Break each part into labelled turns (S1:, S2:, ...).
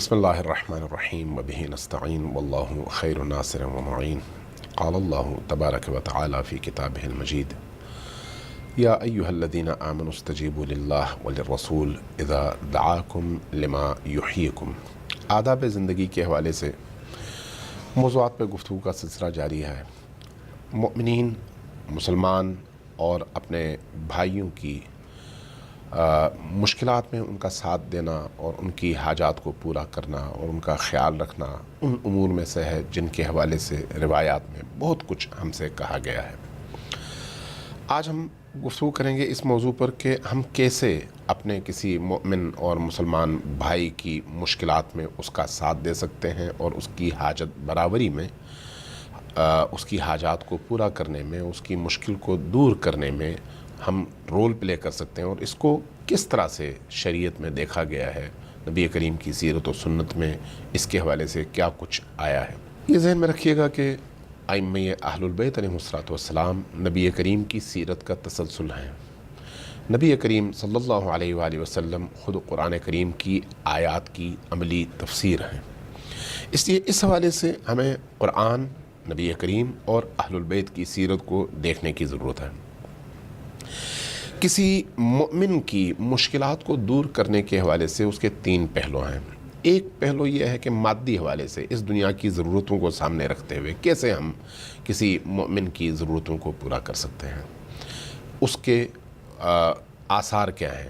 S1: بسم اللہ الرحمن الرحیم وبہ نستعین واللہ خیر ناصر ومعین قال اللہ تبارک وتعالی فی کتابہ المجید یا ایہا الذین آمنوا استجیبوا للہ وللرسول اذا دعاکم لما یحییکم۔ آداب زندگی کے حوالے سے موضوعات پہ گفتگو کا سلسلہ جاری ہے۔ مؤمنین، مسلمان اور اپنے بھائیوں کی مشکلات میں ان کا ساتھ دینا اور ان کی حاجات کو پورا کرنا اور ان کا خیال رکھنا ان امور میں سے ہے جن کے حوالے سے روایات میں بہت کچھ ہم سے کہا گیا ہے۔ آج ہم گفتگو کریں گے اس موضوع پر کہ ہم کیسے اپنے کسی مومن اور مسلمان بھائی کی مشکلات میں اس کا ساتھ دے سکتے ہیں اور اس کی حاجت برابری میں، اس کی حاجات کو پورا کرنے میں، اس کی مشکل کو دور کرنے میں ہم رول پلے کر سکتے ہیں، اور اس کو کس طرح سے شریعت میں دیکھا گیا ہے، نبی کریم کی سیرت و سنت میں اس کے حوالے سے کیا کچھ آیا ہے۔ یہ ذہن میں رکھیے گا کہ ائمہ اہل البیت علیہم السلام نبی کریم کی سیرت کا تسلسل ہیں۔ نبی کریم صلی اللہ علیہ وآلہ وسلم خود قرآن کریم کی آیات کی عملی تفسیر ہیں۔ اس لیے اس حوالے سے ہمیں قرآن، نبی کریم اور اہل البیت کی سیرت کو دیکھنے کی ضرورت ہے۔ کسی مومن کی مشکلات کو دور کرنے کے حوالے سے اس کے تین پہلو ہیں۔ ایک پہلو یہ ہے کہ مادی حوالے سے اس دنیا کی ضرورتوں کو سامنے رکھتے ہوئے کیسے ہم کسی مومن کی ضرورتوں کو پورا کر سکتے ہیں، اس کے آثار کیا ہیں،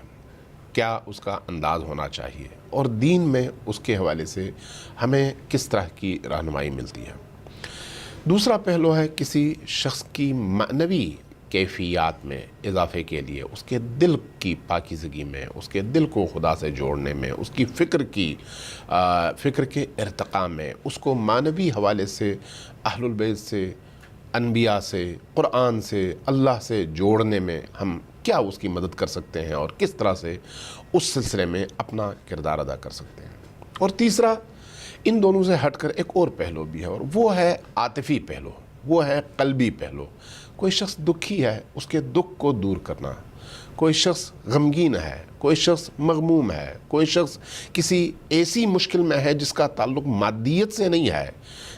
S1: کیا اس کا انداز ہونا چاہیے، اور دین میں اس کے حوالے سے ہمیں کس طرح کی رہنمائی ملتی ہے۔ دوسرا پہلو ہے کسی شخص کی معنوی کیفیات میں اضافے کے لیے، اس کے دل کی پاکیزگی میں، اس کے دل کو خدا سے جوڑنے میں، اس کی فکر کے ارتقاء میں، اس کو معنوی حوالے سے اہل البیت سے، انبیاء سے، قرآن سے، اللہ سے جوڑنے میں ہم کیا اس کی مدد کر سکتے ہیں اور کس طرح سے اس سلسلے میں اپنا کردار ادا کر سکتے ہیں۔ اور تیسرا، ان دونوں سے ہٹ کر ایک اور پہلو بھی ہے، اور وہ ہے عاطفی پہلو، وہ ہے قلبی پہلو۔ کوئی شخص دکھی ہے، اس کے دکھ کو دور کرنا۔ کوئی شخص غمگین ہے، کوئی شخص مغموم ہے، کوئی شخص کسی ایسی مشکل میں ہے جس کا تعلق مادیت سے نہیں ہے،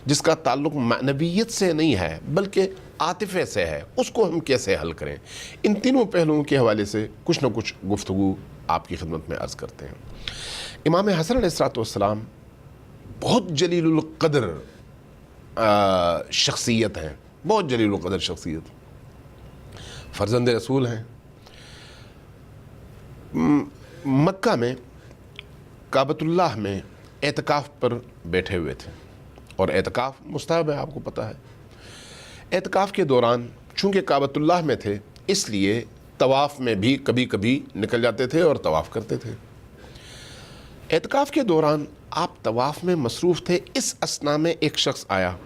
S1: جس کا تعلق معنویت سے نہیں ہے بلکہ عاطفے سے ہے، اس کو ہم کیسے حل کریں۔ ان تینوں پہلوؤں کے حوالے سے کچھ نہ کچھ گفتگو آپ کی خدمت میں عرض کرتے ہیں۔ امام حسن علیہ السلام بہت جلیل القدر شخصیت ہیں، بہت جلیل القدر شخصیت، فرزند رسول ہیں۔ مکہ میں کعبۃ اللہ میں اعتکاف پر بیٹھے ہوئے تھے، اور اعتکاف مستحب ہے، آپ کو پتہ ہے۔ اعتکاف کے دوران چونکہ کعبۃ اللہ میں تھے، اس لیے طواف میں بھی کبھی کبھی نکل جاتے تھے اور طواف کرتے تھے۔ اعتکاف کے دوران آپ طواف میں مصروف تھے، اس اثناء میں ایک شخص آیا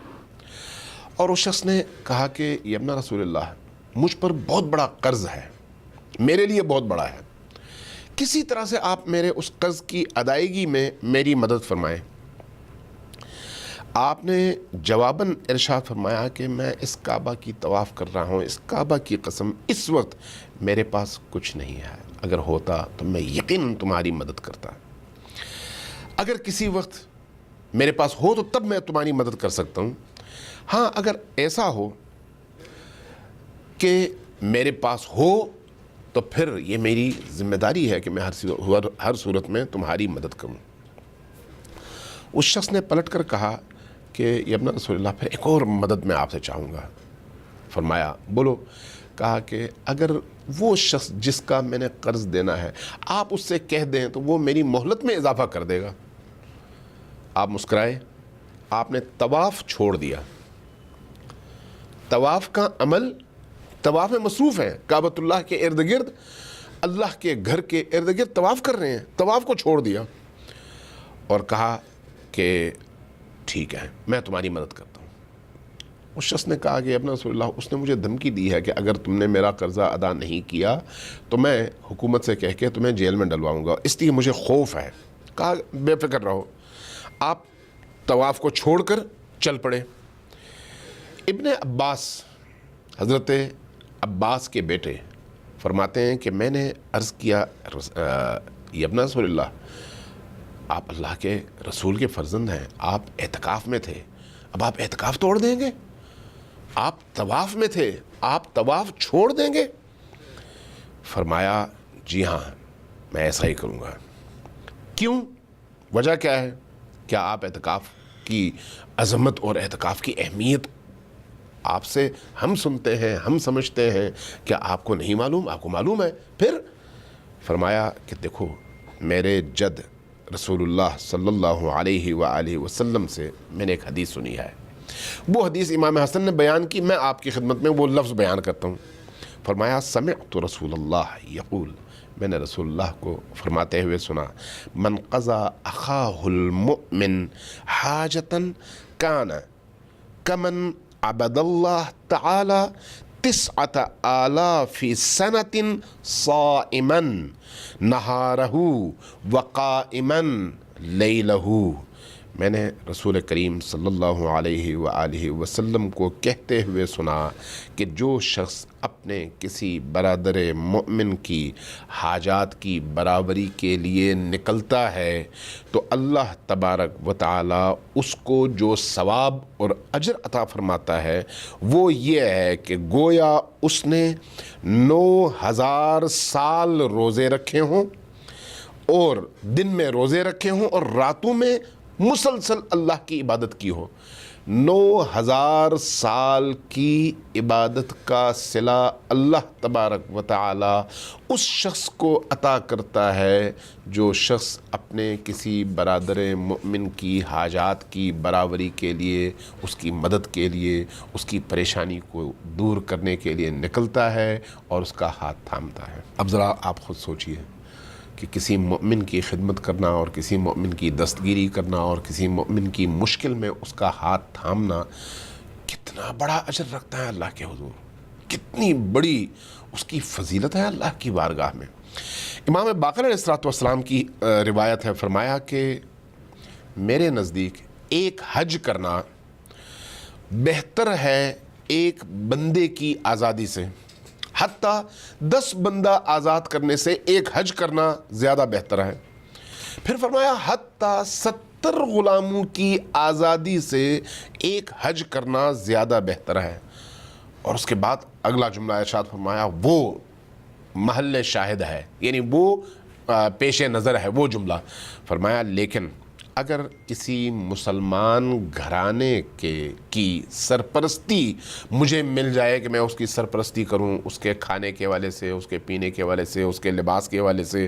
S1: اور اس شخص نے کہا کہ یا ابن رسول اللہ، مجھ پر بہت بڑا قرض ہے، میرے لیے بہت بڑا ہے، کسی طرح سے آپ میرے اس قرض کی ادائیگی میں میری مدد فرمائیں۔ آپ نے جواباً ارشاد فرمایا کہ میں اس کعبہ کی طواف کر رہا ہوں، اس کعبہ کی قسم اس وقت میرے پاس کچھ نہیں ہے، اگر ہوتا تو میں یقیناً تمہاری مدد کرتا، اگر کسی وقت میرے پاس ہو تو تب میں تمہاری مدد کر سکتا ہوں، ہاں اگر ایسا ہو کہ میرے پاس ہو تو پھر یہ میری ذمہ داری ہے کہ میں ہر صورت میں تمہاری مدد کروں۔ اس شخص نے پلٹ کر کہا کہ یا ابن رسول اللہ، پھر ایک اور مدد میں آپ سے چاہوں گا۔ فرمایا بولو۔ کہا کہ اگر وہ شخص جس کا میں نے قرض دینا ہے آپ اس سے کہہ دیں تو وہ میری مہلت میں اضافہ کر دے گا۔ آپ مسکرائے، آپ نے طواف چھوڑ دیا، طواف کا عمل، طواف میں مصروف ہیں، کعبۃ اللہ کے ارد گرد، اللہ کے گھر کے ارد گرد طواف کر رہے ہیں، طواف کو چھوڑ دیا اور کہا کہ ٹھیک ہے میں تمہاری مدد کرتا ہوں۔ اس شخص نے کہا کہ ابن رسول اللہ، اس نے مجھے دھمکی دی ہے کہ اگر تم نے میرا قرضہ ادا نہیں کیا تو میں حکومت سے کہہ کے تمہیں جیل میں ڈلواؤں گا، اس لیے مجھے خوف ہے۔ کہا بے فکر رہو۔ آپ طواف کو چھوڑ کر چل پڑے۔ ابن عباس، حضرت عباس کے بیٹے، فرماتے ہیں کہ میں نے عرض کیا یا ابن رسول اللہ، آپ اللہ کے رسول کے فرزند ہیں، آپ اعتکاف میں تھے، اب آپ اعتکاف توڑ دیں گے؟ آپ طواف میں تھے، آپ طواف چھوڑ دیں گے؟ فرمایا جی ہاں میں ایسا ہی کروں گا۔ کیوں؟ وجہ کیا ہے؟ کیا آپ اعتکاف کی عظمت اور اعتکاف کی اہمیت آپ سے ہم سنتے ہیں، ہم سمجھتے ہیں، کیا آپ کو نہیں معلوم؟ آپ کو معلوم ہے۔ پھر فرمایا کہ دیکھو میرے جد رسول اللہ صلی اللہ علیہ وآلہ وسلم سے میں نے ایک حدیث سنی ہے، وہ حدیث امام حسن نے بیان کی، میں آپ کی خدمت میں وہ لفظ بیان کرتا ہوں۔ فرمایا سمعت رسول اللہ یقول، میں نے رسول اللہ کو فرماتے ہوئے سنا، من قضا اخاہ المؤمن حاجتا کان کمن عبد اللہ تعالی 9,000 سنة صائما نہارہ وقائما لیلہ۔ میں نے رسول کریم صلی اللہ علیہ وآلہ وسلم کو کہتے ہوئے سنا کہ جو شخص اپنے کسی برادر مومن کی حاجات کی برابری کے لیے نکلتا ہے تو اللہ تبارک و تعالی اس کو جو ثواب اور اجر عطا فرماتا ہے وہ یہ ہے کہ گویا اس نے 9,000 سال روزے رکھے ہوں اور دن میں روزے رکھے ہوں اور راتوں میں مسلسل اللہ کی عبادت کی ہو۔ 9,000 سال کی عبادت کا صلہ اللہ تبارک و تعالی اس شخص کو عطا کرتا ہے جو شخص اپنے کسی برادر مومن کی حاجات کی برابری کے لیے، اس کی مدد کے لیے، اس کی پریشانی کو دور کرنے کے لیے نکلتا ہے اور اس کا ہاتھ تھامتا ہے۔ اب ذرا آپ خود سوچئے کہ کسی مومن کی خدمت کرنا اور کسی مومن کی دستگیری کرنا اور کسی مومن کی مشکل میں اس کا ہاتھ تھامنا کتنا بڑا اجر رکھتا ہے اللہ کے حضور، کتنی بڑی اس کی فضیلت ہے اللہ کی بارگاہ میں۔ امام باقر علیہ السلام کی روایت ہے، فرمایا کہ میرے نزدیک ایک حج کرنا بہتر ہے ایک بندے کی آزادی سے، حتیٰ 10 بندہ آزاد کرنے سے ایک حج کرنا زیادہ بہتر ہے۔ پھر فرمایا حتیٰ 70 غلاموں کی آزادی سے ایک حج کرنا زیادہ بہتر ہے۔ اور اس کے بعد اگلا جملہ ارشاد فرمایا وہ محل شاہد ہے، یعنی وہ پیش نظر ہے وہ جملہ۔ فرمایا لیکن اگر کسی مسلمان گھرانے کی سرپرستی مجھے مل جائے کہ میں اس کی سرپرستی کروں، اس کے کھانے کے حوالے سے، اس کے پینے کے حوالے سے، اس کے لباس کے حوالے سے،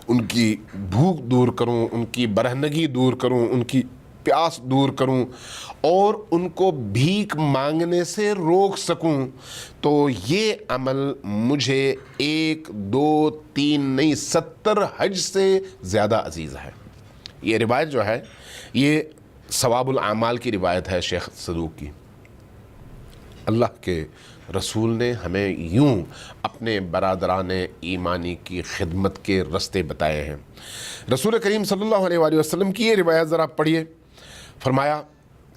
S1: ان کی بھوک دور کروں، ان کی برہنگی دور کروں، ان کی پیاس دور کروں اور ان کو بھیک مانگنے سے روک سکوں، تو یہ عمل مجھے 1 2 3 نہیں 70 حج سے زیادہ عزیز ہے۔ یہ روایت جو ہے یہ ثواب الاعمال کی روایت ہے شیخ صدوق کی۔ اللہ کے رسول نے ہمیں یوں اپنے برادران ایمانی کی خدمت کے رستے بتائے ہیں۔ رسول کریم صلی اللہ علیہ وآلہ وسلم کی یہ روایت ذرا پڑھیے۔ فرمایا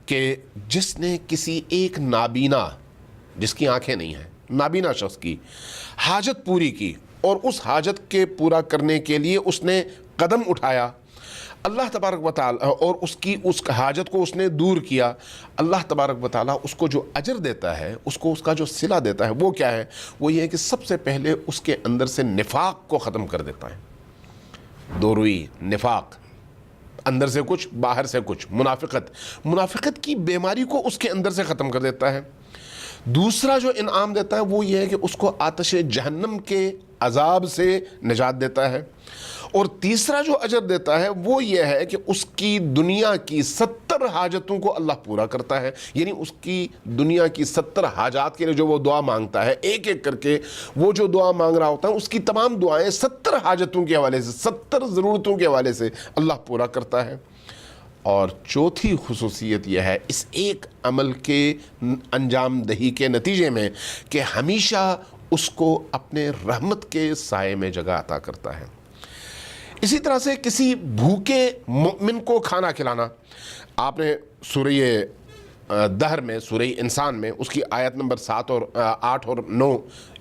S1: کہ جس نے کسی ایک نابینا، جس کی آنکھیں نہیں ہیں، نابینا شخص کی حاجت پوری کی اور اس حاجت کے پورا کرنے کے لیے اس نے قدم اٹھایا، اللہ تبارک و تعالی اور اس حاجت کو اس نے دور کیا، اللہ تبارک و تعالی اس کو جو اجر دیتا ہے، اس کو اس کا جو صلہ دیتا ہے وہ کیا ہے؟ وہ یہ ہے کہ سب سے پہلے اس کے اندر سے نفاق کو ختم کر دیتا ہے۔ دو روئی، نفاق، اندر سے کچھ باہر سے کچھ، منافقت کی بیماری کو اس کے اندر سے ختم کر دیتا ہے۔ دوسرا جو انعام دیتا ہے وہ یہ ہے کہ اس کو آتش جہنم کے عذاب سے نجات دیتا ہے، اور تیسرا جو اجر دیتا ہے وہ یہ ہے کہ اس کی دنیا کی 70 حاجتوں کو اللہ پورا کرتا ہے، یعنی اس کی دنیا کی 70 حاجات کے لیے جو وہ دعا مانگتا ہے، ایک ایک کر کے وہ جو دعا مانگ رہا ہوتا ہے اس کی تمام دعائیں 70 حاجتوں کے حوالے سے، 70 ضرورتوں کے حوالے سے اللہ پورا کرتا ہے۔ اور چوتھی خصوصیت یہ ہے اس ایک عمل کے انجام دہی کے نتیجے میں کہ ہمیشہ اس کو اپنے رحمت کے سائے میں جگہ عطا کرتا ہے۔ اسی طرح سے کسی بھوکے مومن کو کھانا کھلانا، آپ نے سورہ دہر میں سورہ انسان میں اس کی آیت نمبر 7 اور 8 اور 9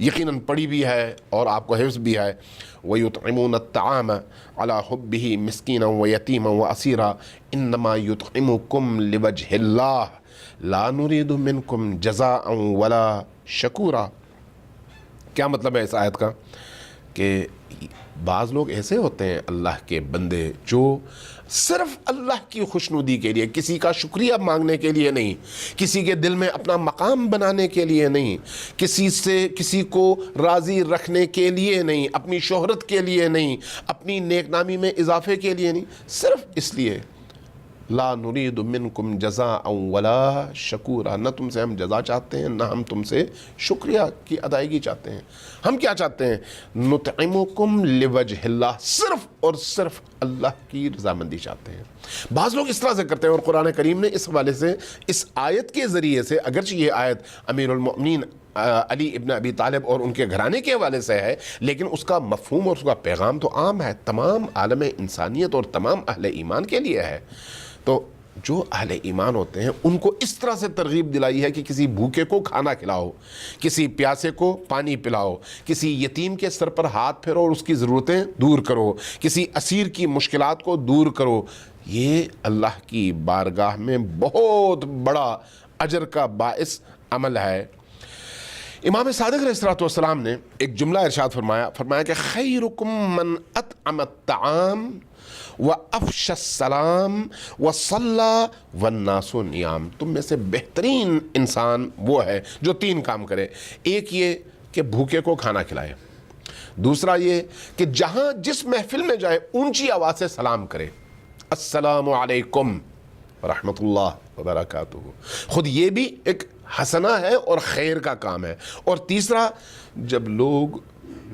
S1: یقیناً پڑھی بھی ہے اور آپ کو حفظ بھی ہے. وَيُطْعِمُونَ الطَّعَامَ عَلَى حُبِّهِ مِسْكِينًا وَيَتِيمًا وَأَسِيرًا إِنَّمَا يُطْعِمُكُمْ لِوَجْهِ اللَّهِ لَا نُرِيدُ مِنْكُمْ جَزَاءً وَلَا شَكُورًا. کیا مطلب ہے اس آیت کا؟ کہ بعض لوگ ایسے ہوتے ہیں اللہ کے بندے جو صرف اللہ کی خوشنودی کے لیے، کسی کا شکریہ مانگنے کے لیے نہیں، کسی کے دل میں اپنا مقام بنانے کے لیے نہیں، کسی کو راضی رکھنے کے لیے نہیں، اپنی شہرت کے لیے نہیں، اپنی نیک نامی میں اضافے کے لیے نہیں، صرف اس لیے لا نرید منکم جزاء ولا شکورا، نہ تم سے ہم جزا چاہتے ہیں نہ ہم تم سے شکریہ کی ادائیگی چاہتے ہیں. ہم کیا چاہتے ہیں؟ نطعمکم لوجہ اللہ، صرف اور صرف اللہ کی رضامندی چاہتے ہیں. بعض لوگ اس طرح سے کرتے ہیں، اور قرآن کریم نے اس حوالے سے اس آیت کے ذریعے سے، اگرچہ یہ آیت امیر المؤمنین علی ابن ابی طالب اور ان کے گھرانے کے حوالے سے ہے، لیکن اس کا مفہوم اور اس کا پیغام تو عام ہے، تمام عالم انسانیت اور تمام اہل ایمان کے لیے ہے. تو جو اہل ایمان ہوتے ہیں ان کو اس طرح سے ترغیب دلائی ہے کہ کسی بھوکے کو کھانا کھلاؤ، کسی پیاسے کو پانی پلاؤ، کسی یتیم کے سر پر ہاتھ پھیرو اور اس کی ضرورتیں دور کرو، کسی اسیر کی مشکلات کو دور کرو. یہ اللہ کی بارگاہ میں بہت بڑا اجر کا باعث عمل ہے. امام صادق علیہ الصلوۃ والسلام نے ایک جملہ ارشاد فرمایا کہ خیرکم من اطعم الطعام وَأَفْشَ السَّلَامِ وَصَلَّى وَالنَّاسُ نِيَامٌ. تم میں سے بہترین انسان وہ ہے جو 3 کام کرے. ایک یہ کہ بھوکے کو کھانا کھلائے، دوسرا یہ کہ جہاں جس محفل میں جائے اونچی آواز سے سلام کرے، السلام علیکم ورحمۃ اللہ وبرکاتہ. خود یہ بھی ایک حسنہ ہے اور خیر کا کام ہے. اور تیسرا، جب لوگ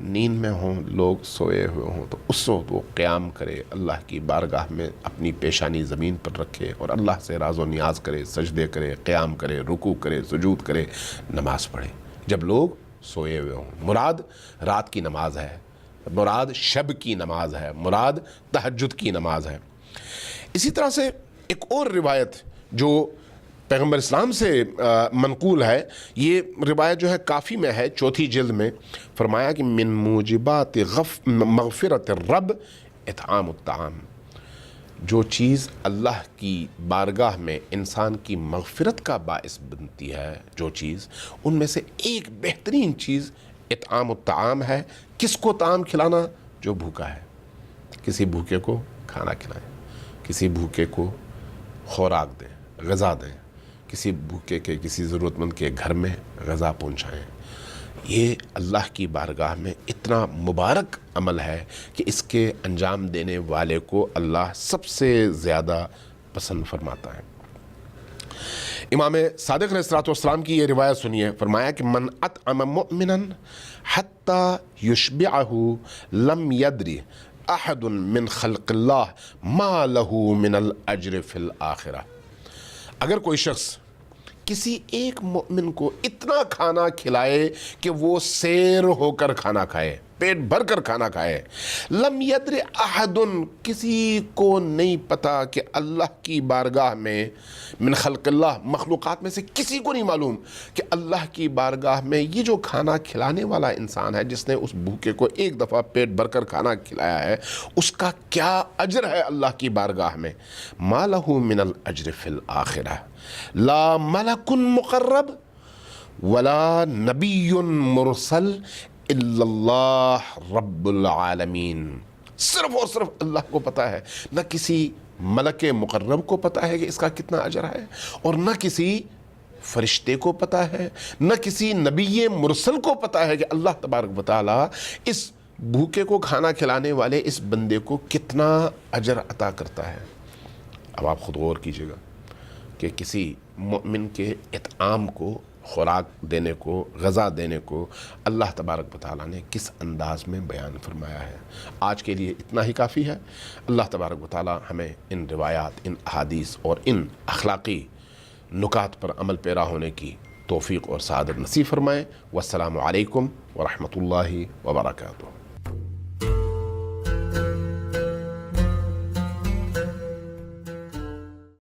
S1: نیند میں ہوں، لوگ سوئے ہوئے ہوں، تو اس وقت وہ قیام کرے، اللہ کی بارگاہ میں اپنی پیشانی زمین پر رکھے اور اللہ سے راز و نیاز کرے، سجدے کرے، قیام کرے، رکوع کرے، سجود کرے، نماز پڑھے جب لوگ سوئے ہوئے ہوں. مراد رات کی نماز ہے، مراد شب کی نماز ہے، مراد تہجد کی نماز ہے. اسی طرح سے ایک اور روایت جو پیغمبر اسلام سے منقول ہے، یہ روایت جو ہے کافی میں ہے، 4 جلد میں، فرمایا کہ من موجبات مغفرت الرب اطعام الطعام. جو چیز اللہ کی بارگاہ میں انسان کی مغفرت کا باعث بنتی ہے، جو چیز، ان میں سے ایک بہترین چیز اطعام الطعام ہے. کس کو طعام کھلانا؟ جو بھوکا ہے. کسی بھوکے کو کھانا کھلائیں، کسی بھوکے کو خوراک دیں، غذا دیں، کسی بھوکے کے، کسی ضرورت مند کے گھر میں غذا پہنچائیں. یہ اللہ کی بارگاہ میں اتنا مبارک عمل ہے کہ اس کے انجام دینے والے کو اللہ سب سے زیادہ پسند فرماتا ہے. امام صادق علیہ الصلوۃ والسلام کی یہ روایت سنیے، فرمایا کہ من اطعم مؤمنا حتی یشبعہ لم یدری احد من خلق اللہ ما لہ من الاجر فی الآخرہ. اگر کوئی شخص کسی ایک مومن کو اتنا کھانا کھلائے کہ وہ سیر ہو کر کھانا کھائے، پیٹ بھر کر کھانا کھائے، لم یدر احد، کسی کو نہیں پتا کہ اللہ کی بارگاہ میں، من خلق اللہ، مخلوقات میں سے کسی کو نہیں معلوم کہ اللہ کی بارگاہ میں یہ جو کھانا کھلانے والا انسان ہے جس نے اس بھوکے کو ایک دفعہ پیٹ بھر کر کھانا کھلایا ہے، اس کا کیا اجر ہے اللہ کی بارگاہ میں. ما لہ من الاجر فی الآخرہ لا ملک مقرب ولا نبی مرسل الا اللہ رب العالمین. صرف اور صرف اللہ کو پتا ہے، نہ کسی ملک مقرب کو پتا ہے کہ اس کا کتنا اجر ہے، اور نہ کسی فرشتے کو پتا ہے، نہ کسی نبی مرسل کو پتا ہے کہ اللہ تبارک و تعالی اس بھوکے کو کھانا کھلانے والے اس بندے کو کتنا اجر عطا کرتا ہے. اب آپ خود غور کیجئے گا کہ کسی مومن کے اطعام کو، خوراک دینے کو، غذا دینے کو اللہ تبارک و تعالیٰ نے کس انداز میں بیان فرمایا ہے. آج کے لیے اتنا ہی کافی ہے. اللہ تبارک و تعالیٰ ہمیں ان روایات، ان احادیث اور ان اخلاقی نکات پر عمل پیرا ہونے کی توفیق اور سعادت نصیب فرمائے. والسلام علیکم ورحمۃ اللہ وبرکاتہ.